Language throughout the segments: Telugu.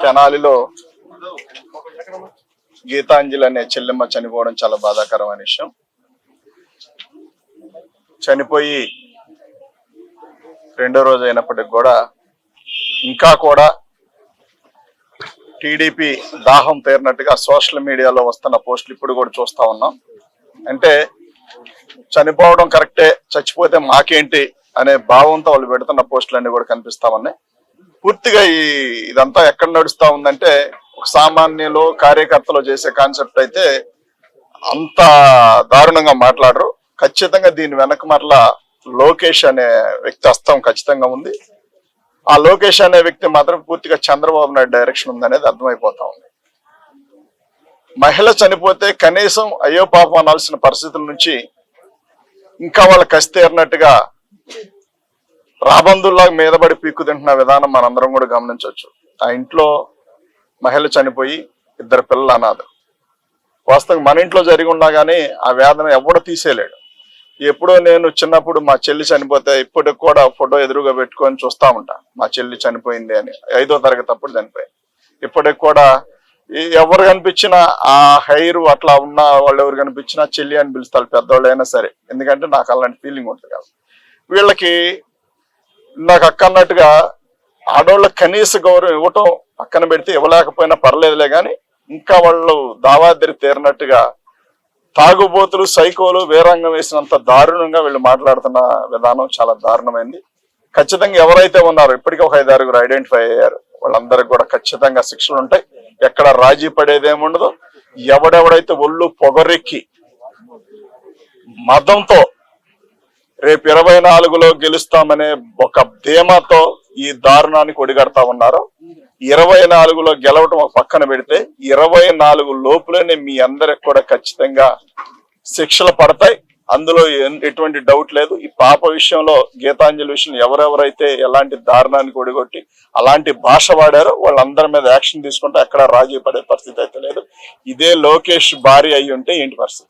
తెనాలిలో గీతాంజలి అనే చెల్లెమ్మ చనిపోవడం చాలా బాధాకరమైన విషయం. చనిపోయి రెండో రోజు అయినప్పటికి కూడా ఇంకా కూడా టీడీపీ దాహం తీరినట్టుగా సోషల్ మీడియాలో వస్తున్న పోస్టులు ఇప్పుడు కూడా చూస్తా ఉన్నాం. అంటే చనిపోవడం కరెక్టే, చచ్చిపోతే మాకేంటి అనే భావంతో వాళ్ళు పెడుతున్న పోస్టులన్నీ కూడా కనిపిస్తా ఉన్నాయి. పూర్తిగా ఇదంతా ఎక్కడ నడుస్తా ఉందంటే ఒక సామాన్యులు కార్యకర్తలు చేసే కాన్సెప్ట్ అయితే అంత దారుణంగా మాట్లాడరు. ఖచ్చితంగా దీని వెనక మరలా లోకేష్ అనే వ్యక్తి హస్తం ఖచ్చితంగా ఉంది. ఆ లోకేష్ అనే వ్యక్తి మాత్రం పూర్తిగా చంద్రబాబు నాయుడు డైరెక్షన్ ఉందనేది అర్థమైపోతా ఉంది. మహిళ చనిపోతే కనీసం అయ్యో పాపం అనాల్సిన పరిస్థితుల నుంచి ఇంకా వాళ్ళ కసి తీరినట్టుగా రాబందుల్లా మీదబడి పీక్కు తింటున్న విధానం మనందరం కూడా గమనించవచ్చు. ఆ ఇంట్లో మహిళ చనిపోయి 2 పిల్లలు అనాథలు. వాస్తవంగా మన ఇంట్లో జరిగి ఉన్నా కానీ ఆ వేదన ఎవడో తీసేయలేడు. ఎప్పుడో నేను చిన్నప్పుడు మా చెల్లి చనిపోతే ఇప్పటికి కూడా ఫోటో ఎదురుగా పెట్టుకొని చూస్తా ఉంటా, మా చెల్లి చనిపోయింది అని. 5వ తరగతి అప్పుడు చనిపోయింది. ఇప్పటికి కూడా ఎవరు కనిపించినా ఆ హైరు అట్లా ఉన్న వాళ్ళు ఎవరు కనిపించినా చెల్లి అని పిలుస్తారు, పెద్దవాళ్ళు అయినా సరే. ఎందుకంటే నాకు అలాంటి ఫీలింగ్ ఉంటుంది కదా. వీళ్ళకి నాకు అక్క అన్నట్టుగా ఆడవాళ్ళకి కనీస గౌరవం ఇవ్వటం పక్కన పెడితే ఇవ్వలేకపోయినా పర్లేదులే కానీ ఇంకా వాళ్ళు దావాదిరి తీరినట్టుగా తాగుబోతులు సైకోలు వేరంగం వేసినంత దారుణంగా వీళ్ళు మాట్లాడుతున్న విధానం చాలా దారుణమైంది. ఖచ్చితంగా ఎవరైతే ఉన్నారో ఇప్పటికీ ఒక 5-6 ఐడెంటిఫై అయ్యారు. వాళ్ళందరికి కూడా ఖచ్చితంగా శిక్షలు ఉంటాయి. ఎక్కడ రాజీ పడేదేముండదు. ఎవడెవడైతే ఒళ్ళు పొగరెక్కి మదంతో రేపు 24లో గెలుస్తామనే ఒక ధీమాతో ఈ దారుణానికి ఒడిగడతా ఉన్నారు. 24లో గెలవటం ఒక పక్కన పెడితే 24 లోపులోనే మీ అందరికి కూడా ఖచ్చితంగా శిక్షలు పడతాయి. అందులో ఎటువంటి డౌట్ లేదు. ఈ పాప విషయంలో గీతాంజలి విషయంలో ఎవరెవరైతే ఎలాంటి దారుణానికి ఒడిగొట్టి అలాంటి భాష వాడారో వాళ్ళందరి మీద యాక్షన్ తీసుకుంటే ఎక్కడ రాజీ పడే పరిస్థితి అయితే లేదు. ఇదే లోకేష్ భార్య అయి ఉంటే ఏంటి పరిస్థితి?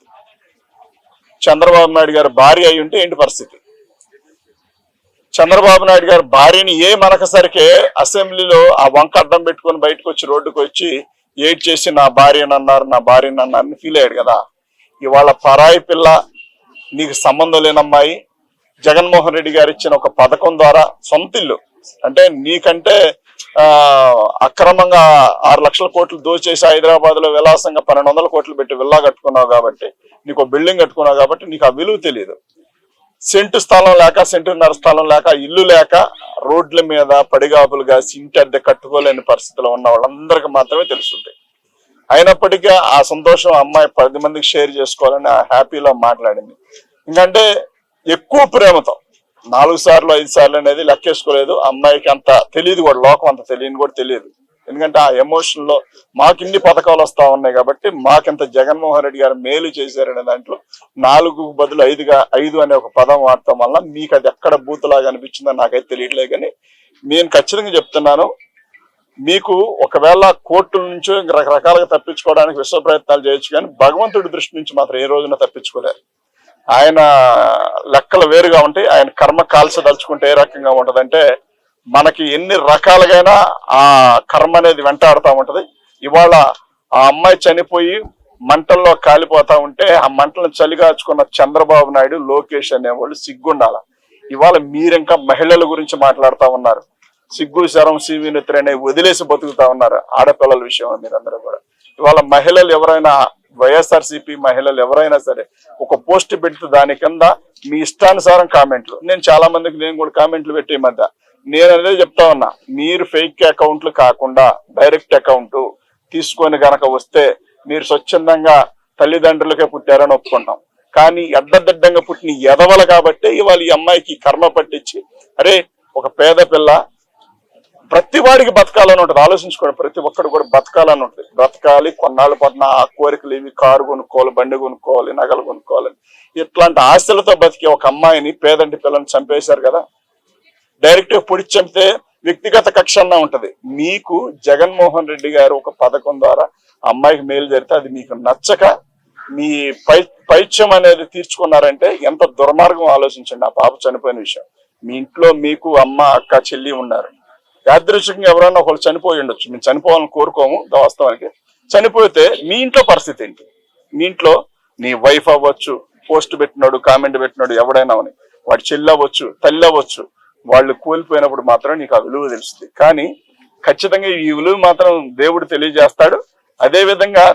చంద్రబాబు నాయుడు గారి భార్య అయి ఉంటే ఏంటి పరిస్థితి? చంద్రబాబు నాయుడు గారి భార్యని మనకసరికే అసెంబ్లీలో ఆ వంక అడ్డం పెట్టుకొని బయటకు వచ్చి రోడ్డుకు వచ్చి ఏడ్ చేసి నా భార్యని అన్నారని ఫీల్ అయ్యాడు కదా. ఇవాళ పరాయి పిల్ల, నీకు సంబంధం లేనమ్మాయి, జగన్మోహన్ రెడ్డి గారు ఇచ్చిన ఒక పథకం ద్వారా సొంత ఇల్లు అంటే నీకంటే అక్రమంగా 6 లక్షల కోట్లు దోచేసి హైదరాబాద్ లో విలాసంగా 1200 కోట్లు పెట్టి విల్లా కట్టుకున్నావు కాబట్టి, నీకు బిల్డింగ్ కట్టుకున్నావు కాబట్టి నీకు ఆ విలువ తెలియదు. సెంటు స్థలం లేక, సెంటున్నర స్థలం లేక, ఇల్లు లేక రోడ్ల మీద పడిగాపులుగా ఇంటి అద్దె కట్టుకోలేని పరిస్థితిలో ఉన్న వాళ్ళందరికీ మాత్రమే తెలుస్తుంది. అయినప్పటికీ ఆ సంతోషం అమ్మాయి 10 మందికి షేర్ చేసుకోవాలని ఆ హ్యాపీలో మాట్లాడింది. ఎందుకంటే ఎక్కువ ప్రేమతో 4 సార్లు 5 సార్లు అనేది లెక్కేసుకోలేదు. అమ్మాయికి అంత తెలియదు కూడా, లోకం అంత తెలియని కూడా తెలియదు. ఎందుకంటే ఆ ఎమోషన్ లో మాకు ఇన్ని పథకాలు వస్తా ఉన్నాయి కాబట్టి మాకింత జగన్మోహన్ రెడ్డి గారు మేలు చేశారనే దాంట్లో 4కు బదులు 5 అనే ఒక పదం వాడటం వల్ల మీకు అది ఎక్కడ బూతులాగా అనిపించిందో నాకైతే తెలియట్లేదు. కానీ నేను ఖచ్చితంగా చెప్తున్నాను, మీకు ఒకవేళ కోర్టుల నుంచి రకరకాలుగా తప్పించుకోవడానికి విశ్వ ప్రయత్నాలు చేయొచ్చు, కానీ భగవంతుడి దృష్టి నుంచి మాత్రం ఏ రోజున తప్పించుకోలేరు. ఆయన లెక్కలు వేరుగా ఉంటాయి. ఆయన కర్మ కాల్చదలుచుకుంటే ఏ రకంగా ఉంటదంటే మనకి ఎన్ని రకాలుగైనా ఆ కర్మ అనేది వెంటాడుతూ ఉంటది. ఇవాళ ఆ అమ్మాయి చనిపోయి మంటల్లో కాలిపోతా ఉంటే ఆ మంటలను చలిగాచుకున్న చంద్రబాబు నాయుడు, లోకేష్ అనేవాళ్ళు సిగ్గుండాల. ఇవాళ మీరింకా మహిళల గురించి మాట్లాడుతూ ఉన్నారు. సిగ్గు శరం సీవినెత్తురు అనే వదిలేసి బతుకుతా ఉన్నారు ఆడపిల్లల విషయంలో మీరందరూ కూడా. ఇవాళ మహిళలు ఎవరైనా, వైఎస్ఆర్సీపీ మహిళలు ఎవరైనా సరే ఒక పోస్ట్ పెడితే దాని కింద మీ ఇష్టానుసారం కామెంట్లు, నేను చాలా మందికి నేను కూడా కామెంట్లు పెట్టే మధ్య నేను అనేది చెప్తా ఉన్నా, మీరు ఫేక్ అకౌంట్లు కాకుండా డైరెక్ట్ అకౌంట్ తీసుకొని గనక వస్తే మీరు స్వచ్ఛందంగా తల్లిదండ్రులకే పుట్టారని ఒప్పుకుంటాం. కానీ అడ్డదిడ్డంగా పుట్టిన ఎదవలు కాబట్టి ఇవాళ ఈ అమ్మాయికి కర్మ పట్టించి, అరే ఒక పేద పిల్ల ప్రతి వాడికి బతకాలని ఉంటుంది. ఆలోచించుకోండి, ప్రతి ఒక్కడు కూడా బతకాలని ఉంటుంది. బ్రతకాలి, కొన్నాళ్ళు పడిన ఆ కోరికలు ఇవి, కారు కొనుక్కోవాలి, బండి కొనుక్కోవాలి, నగలు కొనుక్కోవాలి, ఇట్లాంటి ఆశలతో బతికి ఒక అమ్మాయిని, పేదంటి పిల్లని చంపేశారు కదా. డైరెక్ట్ పొడి చంపితే వ్యక్తిగత కక్ష అన్నా ఉంటది. మీకు జగన్మోహన్ రెడ్డి గారు ఒక పథకం ద్వారా అమ్మాయికి మేలు జరిగితే అది మీకు నచ్చక మీ పైత్యం అనేది తీర్చుకున్నారంటే ఎంత దుర్మార్గం ఆలోచించండి. ఆ పాప చనిపోయిన విషయం, మీ ఇంట్లో మీకు అమ్మ, అక్క, చెల్లి ఉన్నారు. యాదృచ్ఛికంగా ఎవరైనా ఒకళ్ళు చనిపోయి ఉండొచ్చు, మేము చనిపోవాలని కోరుకోము వాస్తవానికి. చనిపోతే మీ ఇంట్లో పరిస్థితి ఏంటి? మీ ఇంట్లో నీ వైఫ్ అవ్వచ్చు, పోస్ట్ పెట్టినాడు, కామెంట్ పెట్టినాడు, ఎవడైనా అని, వాడి చెల్లి అవ్వచ్చు, తల్లి అవ్వచ్చు, వాళ్ళు కోల్పోయినప్పుడు మాత్రం నీకు ఆ విలువ తెలుస్తుంది. కానీ ఖచ్చితంగా ఈ విలువ మాత్రం దేవుడు తెలియజేస్తాడు. అదే విధంగా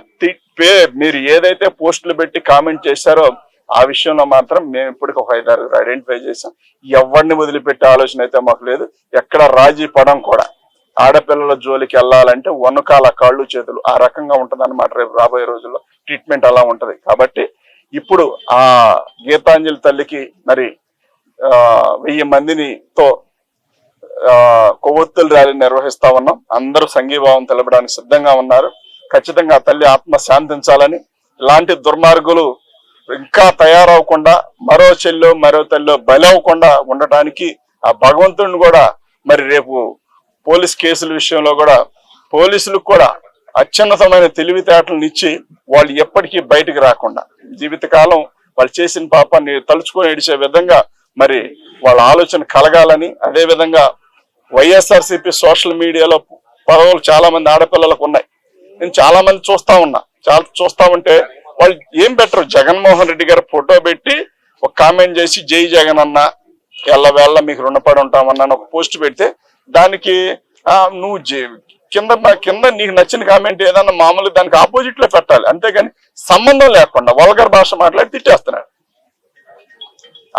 మీరు ఏదైతే పోస్టులు పెట్టి కామెంట్ చేశారో ఆ విషయంలో మాత్రం మేము ఇప్పటికి ఒక 5-6 ఐడెంటిఫై చేసాం. ఎవరిని వదిలిపెట్టే ఆలోచన అయితే మాకు లేదు. ఎక్కడ రాజీ పడం కూడా. ఆడపిల్లల జోలికి వెళ్ళాలంటే వనకాల కాళ్ళు చేతులు ఆ రకంగా ఉంటది అన్నమాట. రేపు రాబోయే రోజుల్లో ట్రీట్మెంట్ అలా ఉంటది. కాబట్టి ఇప్పుడు ఆ గీతాంజలి తల్లికి మరి 1000 మందితో కొవ్వొత్తుల ర్యాలీ నిర్వహిస్తా ఉన్నాం. అందరూ సంఘీభావం తెలపడానికి సిద్ధంగా ఉన్నారు. ఖచ్చితంగా ఆ తల్లి ఆత్మ శాంతించాలని, ఇలాంటి దుర్మార్గులు ఇంకా తయారవకుండా, మరో చెల్లో మరో తల్లో బలవకుండా ఉండటానికి ఆ భగవంతుడిని కూడా మరి రేపు పోలీస్ కేసుల విషయంలో కూడా పోలీసులకు కూడా అత్యున్నతమైన తెలివితేటలను ఇచ్చి వాళ్ళు ఎప్పటికీ బయటికి రాకుండా జీవితకాలం వాళ్ళు చేసిన పాపాన్ని తలుచుకొని ఏడిచే విధంగా మరి వాళ్ళ ఆలోచన కలగాలని, అదే విధంగా వైఎస్ఆర్సీపీ సోషల్ మీడియాలో పదవులు చాలా మంది ఆడపిల్లలకు ఉన్నాయి. నేను చాలా మంది చూస్తా ఉంటే వాళ్ళు ఏం బెటర్, జగన్మోహన్ రెడ్డి గారు ఫోటో పెట్టి ఒక కామెంట్ చేసి జై జగన్ అన్న ఎల్లవేళ్ళ మీకు రుణపడి ఉంటామన్నా ఒక పోస్ట్ పెడితే దానికి నువ్వు కింద నీకు నచ్చిన కామెంట్ ఏదన్నా మామూలు దానికి ఆపోజిట్ లో పెట్టాలి. అంతేగాని సంబంధం లేకుండా వల్గర్ భాష మాట్లాడి తిట్టేస్తున్నాడు.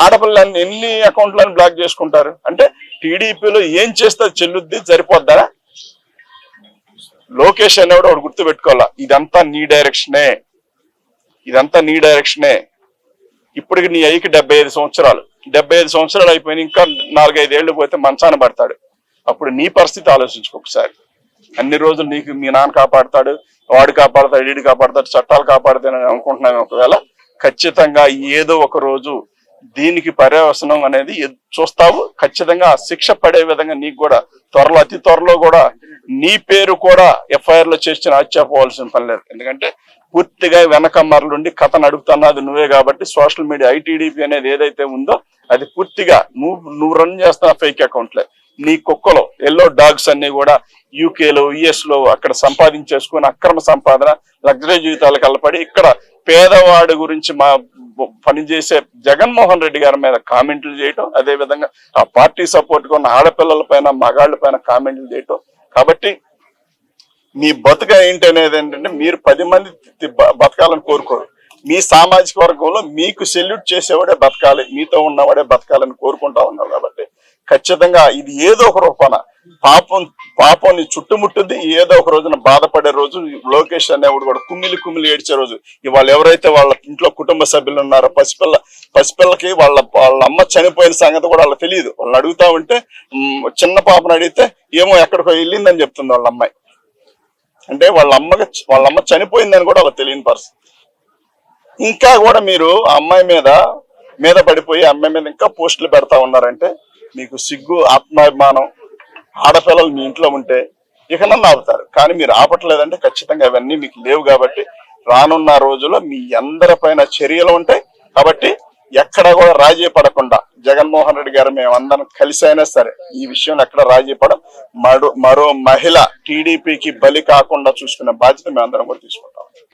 ఆడపిల్లని ఎన్ని అకౌంట్లను బ్లాక్ చేసుకుంటారు అంటే టీడీపీలో ఏం చేస్తే చెల్లుద్ది సరిపోద్దా? లోకేష్ అనేవాడు ఒకటి గుర్తు పెట్టుకోవాలా, ఇదంతా నీ డైరెక్షనే. ఇప్పటికి నీ అయ్యకి 75 సంవత్సరాలు. 75 సంవత్సరాలు అయిపోయిన ఇంకా 4-5 ఏళ్లు పోతే మంచాన పడతాడు. అప్పుడు నీ పరిస్థితి ఆలోచించుకో ఒకసారి. అన్ని రోజులు నీకు మీ నాన్న కాపాడతాడు, వాడు కాపాడతాడు, వీడు కాపాడతాడు, చట్టాలు కాపాడుతానని అనుకుంటున్నాను. ఒకవేళ ఖచ్చితంగా ఏదో ఒక రోజు దీనికి పర్యవసనం అనేది చూస్తావు. ఖచ్చితంగా శిక్ష పడే విధంగా నీకు కూడా అతి త్వరలో కూడా నీ పేరు కూడా ఎఫ్ఐఆర్ లో చేసిన ఆశ్చర్యపోవాల్సిన పని లేదు. ఎందుకంటే పూర్తిగా వెనక మరలుండి కథ నడుపుతున్నది నువ్వే. కాబట్టి సోషల్ మీడియా ఐటీడీపీ అనేది ఏదైతే ఉందో అది పూర్తిగా నువ్వు రన్ చేస్తున్న ఫేక్ అకౌంట్లే. నీ కుక్కలో ఎల్లో డాగ్స్ అన్ని కూడా యూకేలో యుఎస్ లో అక్కడ సంపాదించేసుకుని అక్రమ సంపాదన లగ్జరీ జీవితాలకు అల్లపడి ఇక్కడ పేదవాడి గురించి పనిచేసే జగన్మోహన్ రెడ్డి గారి మీద కామెంట్లు చేయటం, అదే విధంగా ఆ పార్టీ సపోర్ట్ గా ఉన్న ఆడపిల్లల పైన మగాళ్ళ పైన కామెంట్లు చేయటం. కాబట్టి మీ బతుక ఏంటి అనేది ఏంటంటే మీరు 10 మంది బతకాలని కోరుకోరు. మీ సామాజిక వర్గంలో మీకు సెల్యూట్ చేసేవాడే బతకాలి, మీతో ఉన్నవాడే బతకాలని కోరుకుంటా ఉన్నారు. కాబట్టి ఖచ్చితంగా ఇది ఏదో ఒక రూపాన పాపం చుట్టుముట్టుంది. ఏదో ఒక రోజున బాధపడే రోజు లోకేష్ అనేవాడు కూడా కుమ్మిలి ఏడ్చే రోజు. ఇవాళ ఎవరైతే వాళ్ళ ఇంట్లో కుటుంబ సభ్యులు ఉన్నారో పసిపిల్లకి వాళ్ళ అమ్మ చనిపోయిన సంగతి కూడా వాళ్ళకి తెలియదు. వాళ్ళని అడుగుతా ఉంటే చిన్న పాపను అడిగితే ఏమో ఎక్కడికో వెళ్ళిందని చెప్తుంది వాళ్ళ అమ్మాయి. అంటే వాళ్ళ అమ్మ చనిపోయిందని కూడా వాళ్ళకి తెలియని పరిస్థితి. ఇంకా కూడా మీరు ఆ అమ్మాయి మీద పడిపోయి అమ్మాయి మీద ఇంకా పోస్టులు పెడతా ఉన్నారంటే మీకు సిగ్గు, ఆత్మాభిమానం, ఆడపిల్లలు మీ ఇంట్లో ఉంటే ఇకనన్నా ఆపుతారు. కానీ మీరు ఆపట్లేదంటే ఖచ్చితంగా అవన్నీ మీకు లేవు. కాబట్టి రానున్న రోజుల్లో మీ అందరిపైన చర్యలు ఉంటాయి. కాబట్టి ఎక్కడ కూడా రాజీ పడకుండా జగన్మోహన్ రెడ్డి గారు మేమందరం కలిసి అయినా సరే ఈ విషయంలో ఎక్కడ రాజీ పడం, మరో మహిళ టీడీపీకి బలి కాకుండా చూసుకునే బాధ్యత మేమందరం కూడా తీసుకుంటాం.